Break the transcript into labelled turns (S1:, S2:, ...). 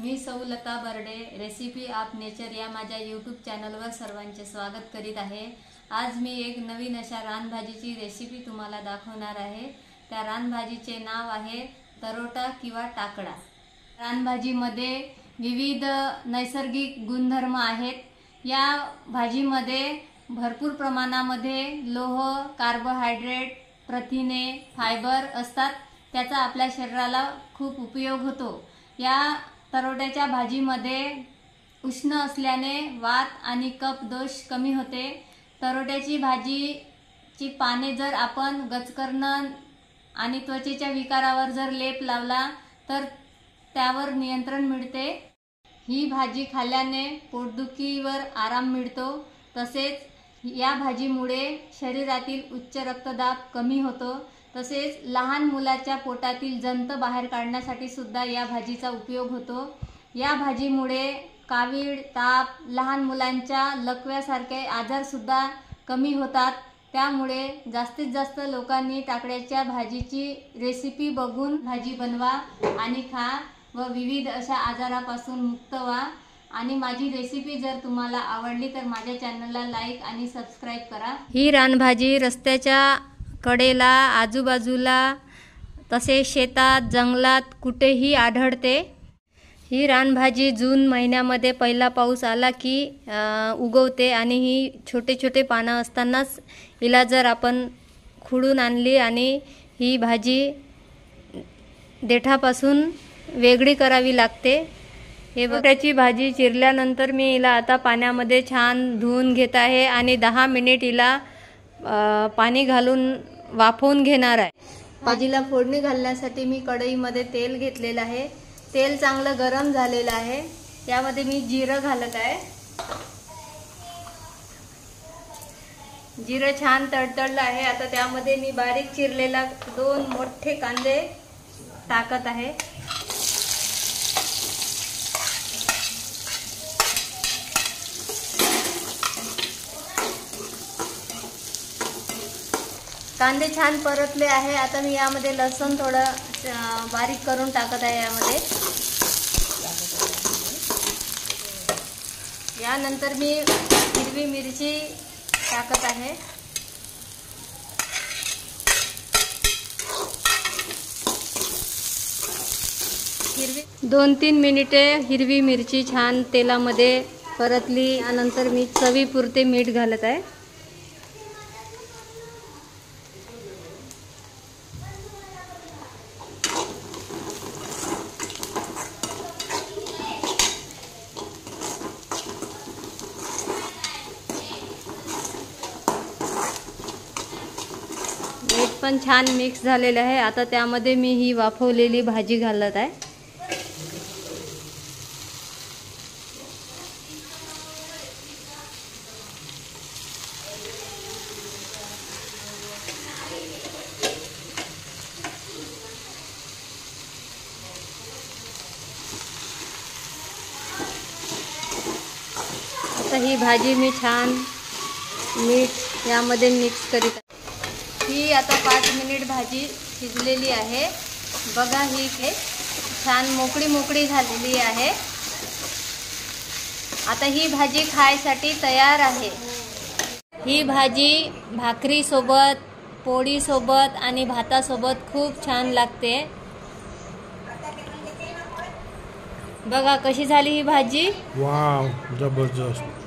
S1: मी सौ Lata Barde recipe of nature या माझ्या यूट्यूब चॅनलवर सर्वांचे स्वागत करीत आहे। आज मी एक नवीन अशा रानभाजीची रेसिपी तुम्हाला दाखवणार आहे। त्या रानभाजीचे नाव आहे तरोटा किंवा टाकडा। रानभाजीमध्ये विविध नैसर्गिक गुणधर्म आहेत। या भाजीमध्ये भरपूर प्रमाणामध्ये लोह, कार्बोहायड्रेट, प्रथिने, फायबर असतात। त्याचा आपल्या शरीराला खूप उपयोग होतो। या तरोट्याच्या भाजीमध्ये उष्ण असल्याने वात आणि कफ दोष कमी होते। तरोट्याची भाजीची पाने जर आपण गचकर्ण आणि त्वचेच्या विकारावर जर लेप लावला तर त्यावर नियंत्रण मिळते। ही भाजी खाल्ल्याने पोटदुखीवर आराम मिळतो। तसेच या भाजीमुळे शरीरातील उच्च रक्तदाब कमी होतो। तसेच लहान मुलाच्या पोटातील जंत बाहेर काढण्यासाठी सुद्धा या भाजीचा उपयोग होतो। या भाजीमुळे कावीळ, ताप, लहान मुलांच्या लकव्यासारखे आजार सुद्धा कमी होतात। त्यामुळे जास्तीत जास्त लोकांनी टाकड्याच्या भाजीची रेसिपी बघून भाजी बनवा आणि खा व विविध अशा आजारापासून मुक्त व्हा। आणि माझी रेसिपी जर तुम्हाला आवडली तर माझ्या चॅनलला लाईक आणि सबस्क्राइब करा। ही रानभाजी रस्त्याच्या कडेला, आजूबाजूला, तसेच शेतात, जंगलात कुठेही आढळते। ही रानभाजी जून महिन्यामध्ये पहिला पाऊस आला की उगवते आणि ही छोटे छोटे पानं असतानाच हिला जर आपण खुडून आणली आणि ही भाजी देठापासून वेगळी करावी लागते। हे बटाट्याची भाजी चिरल्यानंतर मी हिला आता पाण्यामध्ये छान धुवून घेत आहे आणि 10 मिनिट हिला पाणी घालून वाफवून घेणार आहे। भाजीला फोडणी घालण्यासाठी मी कढईमध्ये तेल घेतलेलं आहे। तेल चांगलं गरम झालेलं आहे। यामध्ये मी जिरं घालत आहे। जिरं छान तडतडलं आहे। आता त्यामध्ये मी बारीक चिरलेला 2 मोठे कांदे टाकत आहे। कांदे छान परतले आहे। आता मी यामध्ये लसूण थोडं बारीक करून टाकत आहे। यानंतर मी हिरवी मिरची टाकत आहे। 2-3 मिनिटे हिरवी मिरची छान तेलामध्ये परतली। यानंतर मी चवीपुरते मीठ घालत आहे। मीठ पण छान मिक्स झालेलं आहे। आता त्यामध्ये मी ही वाफवलेली भाजी घालत आहे। आता ही भाजी मी छान मीठ यामध्ये मिक्स करीत आहे। ही आता 5 मिनिट भाजी शिजलेली आहे। बघा ही छान मोकळी झालेली आहे। आता ही भाजी खायसाठी तयार आहे। ही भाजी भाकरी सोबत, पोळी सोबत आणि भातासोबत खूप छान लागते। बघा कशी झाली ही भाजी।
S2: वाव, जबरदस्त।